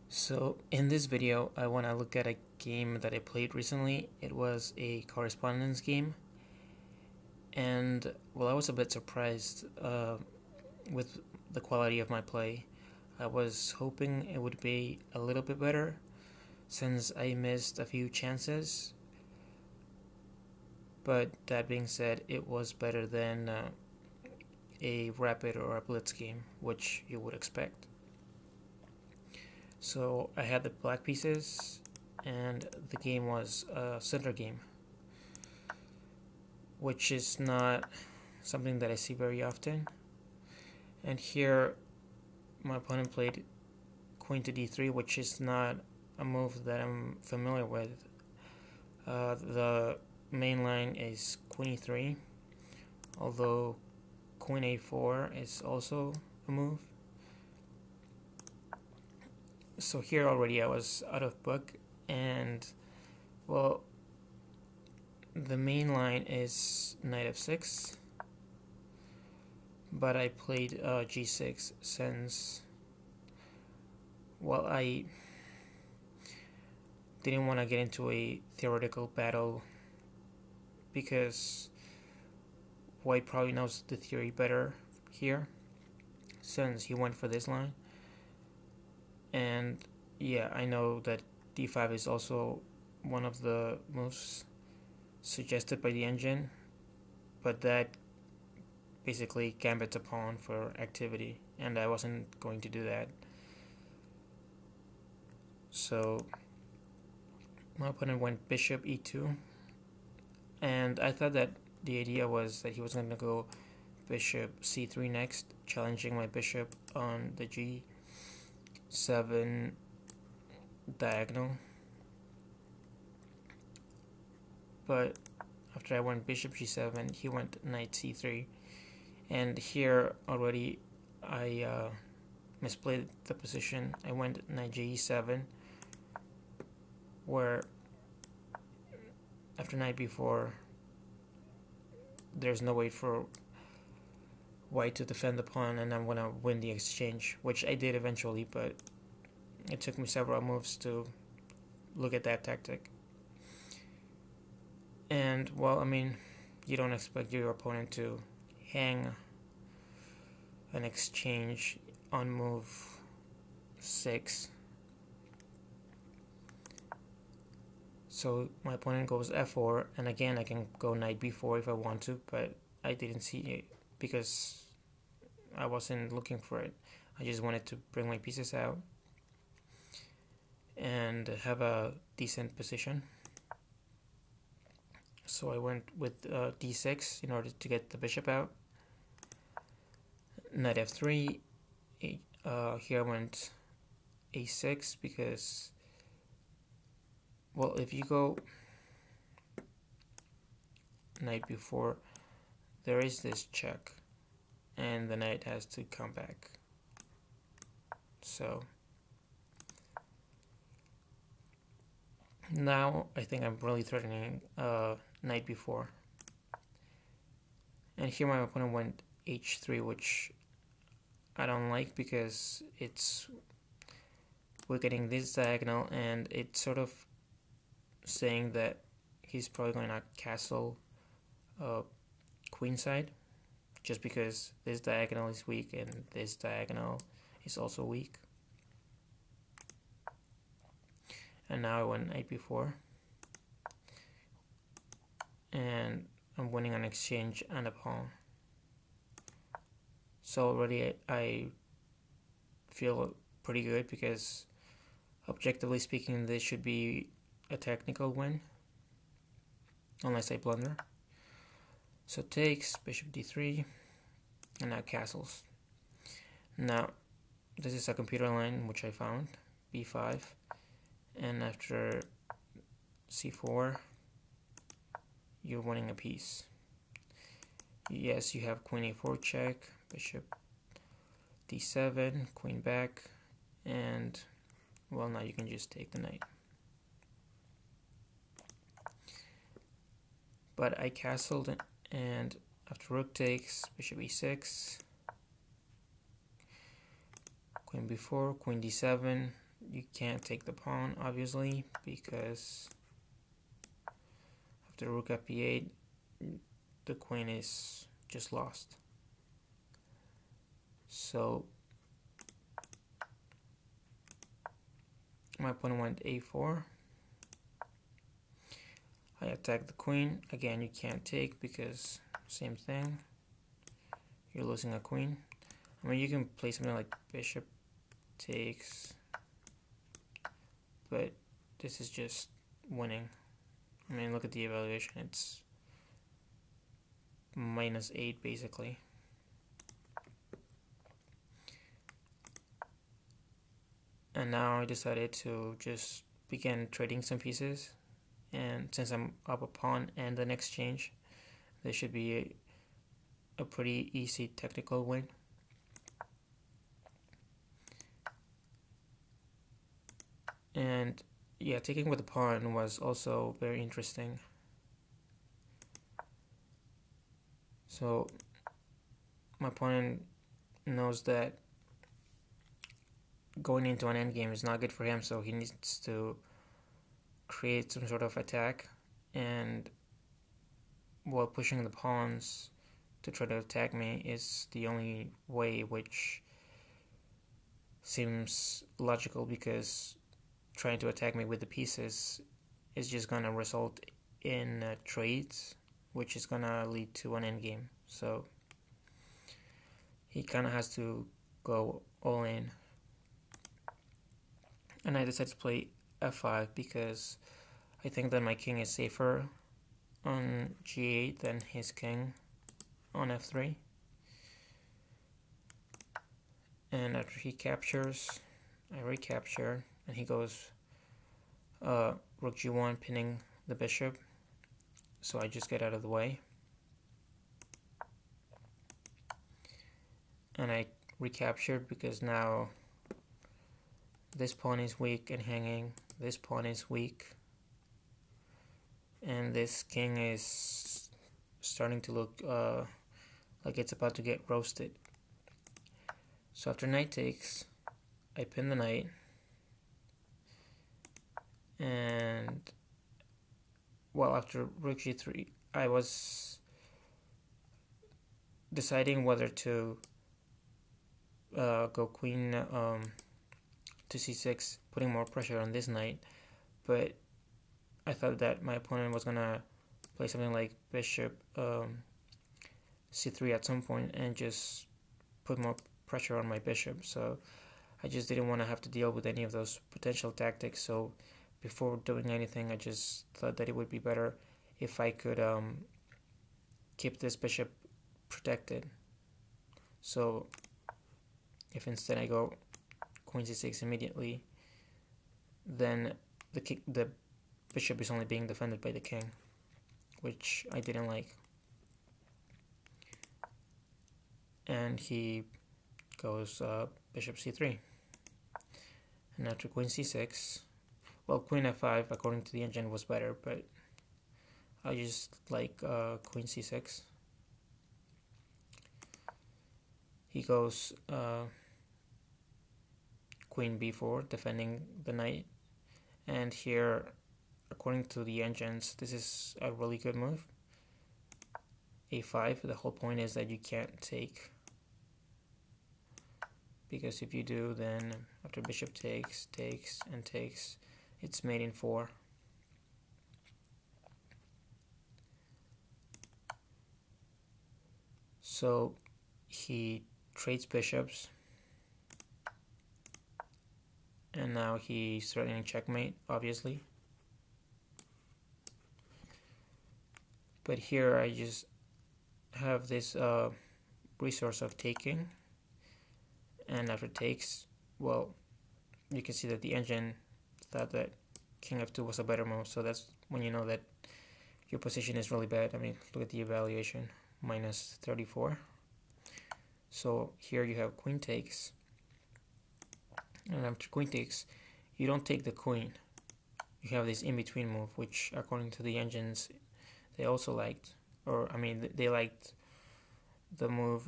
So in this video, I want to look at a game that I played recently. It was a correspondence game, and well, I was a bit surprised with the quality of my play. I was hoping it would be a little bit better since I missed a few chances, but that being said, it was better than a rapid or a blitz game, which you would expect. So I had the black pieces, and the game was a center game, which is not something that I see very often. And here, my opponent played queen to d3, which is not a move that I'm familiar with. The main line is queen e3, although queen a4 is also a move. So here already I was out of book, and well, the main line is knight f6, but I played g6 since, well, I didn't want to get into a theoretical battle because white probably knows the theory better here since he went for this line. And yeah, I know that d5 is also one of the moves suggested by the engine, but that basically gambits a pawn for activity, and I wasn't going to do that. So my opponent went bishop e2, and I thought that the idea was that he was going to go bishop c3 next, challenging my bishop on the g7 diagonal. But after I went bishop g7, he went knight c3, and here already I misplayed the position. I went knight g7, where after knight b4 there's no way for white to defend the pawn, and I'm gonna win the exchange, which I did eventually, but it took me several moves to look at that tactic. And well, I mean, you don't expect your opponent to hang an exchange on move 6. So my opponent goes f4, and again I can go knight b4 if I want to, but I didn't see it because I wasn't looking for it. I just wanted to bring my pieces out and have a decent position. So I went with d6 in order to get the bishop out. Knight f3. Here I went a6 because, well, if you go knight b4, there is this check, and the knight has to come back. So now I think I'm really threatening knight b4. And here my opponent went h3, which I don't like because it's weakening this diagonal, and it's sort of saying that he's probably going to castle queenside, just because this diagonal is weak and this diagonal is also weak. And now I went knight b4, and I'm winning an exchange and a pawn. So already I feel pretty good because, objectively speaking, this should be a technical win, unless I blunder. So takes, bishop d3, and now castles. Now this is a computer line which I found, b5, and after c4 you're winning a piece. Yes, you have queen a4 check, bishop d7, queen back, and well, now you can just take the knight. But I castled, and after rook takes, bishop e6, queen b4, queen d7, you can't take the pawn, obviously, because after rook f8, the queen is just lost. So my opponent went a4. I attack the queen. Again, you can't take because same thing. You're losing a queen. I mean, you can play something like bishop takes, but this is just winning. I mean, look at the evaluation. It's -8 basically. And now I decided to just begin trading some pieces. And since I'm up a pawn and an exchange, there should be a pretty easy technical win. And yeah, taking with the pawn was also very interesting. So my opponent knows that going into an endgame is not good for him, so he needs to create some sort of attack, and while pushing the pawns to try to attack me is the only way which seems logical, because trying to attack me with the pieces is just gonna result in trades, which is gonna lead to an endgame. So he kind of has to go all in. And I decided to play f5 because I think that my king is safer on g8 than his king on f3. And after he captures, I recapture, and he goes rook g1, pinning the bishop, so I just get out of the way. And I recaptured because now this pawn is weak and hanging, this pawn is weak, and this king is starting to look like it's about to get roasted. So after knight takes, I pin the knight, and well, after rook g3, I was deciding whether to go queen to c6, putting more pressure on this knight, but I thought that my opponent was gonna play something like bishop c3 at some point and just put more pressure on my bishop, so I just didn't want to have to deal with any of those potential tactics. So before doing anything, I just thought that it would be better if I could keep this bishop protected. So if instead I go queen c6 immediately, then the bishop is only being defended by the king, which I didn't like. And he goes bishop c3. And after queen c6, well, queen f5 according to the engine was better, but I just like queen c6. He goes queen b4, defending the knight, and here, according to the engines, this is a really good move. a5, the whole point is that you can't take, because if you do, then after bishop takes, takes, and takes, it's mate in 4. So he trades bishops, and now he's threatening checkmate, obviously. But here I just have this resource of taking, and after takes, well, you can see that the engine thought that king f2 was a better move, so that's when you know that your position is really bad. I mean, look at the evaluation, -34. So here you have queen takes, and after queen takes, you don't take the queen. You have this in-between move, which according to the engines, they also liked, or I mean, they liked the move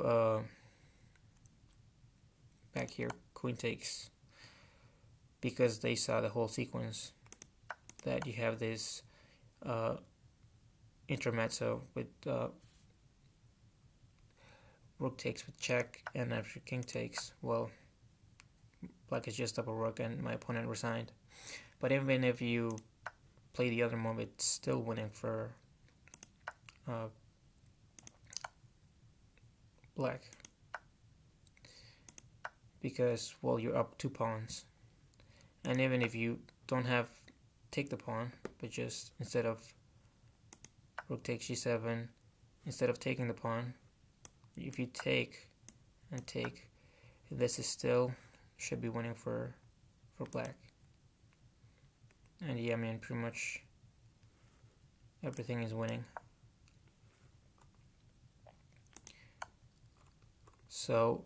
back here, queen takes. because they saw the whole sequence, that you have this intermezzo with rook takes with check, and after king takes, well, black is just double rook and my opponent resigned. But even if you play the other move, it's still winning for black, because, well, you're up 2 pawns. And even if you don't have take the pawn, but just instead of rook takes g7, instead of taking the pawn, if you take and take, this is still should be winning for black. And yeah, I mean, pretty much everything is winning. So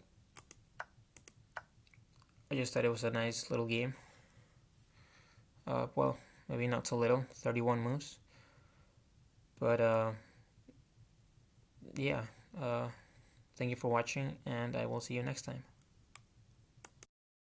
I just thought it was a nice little game. Well, maybe not so little, 31 moves. But yeah, thank you for watching, and I will see you next time.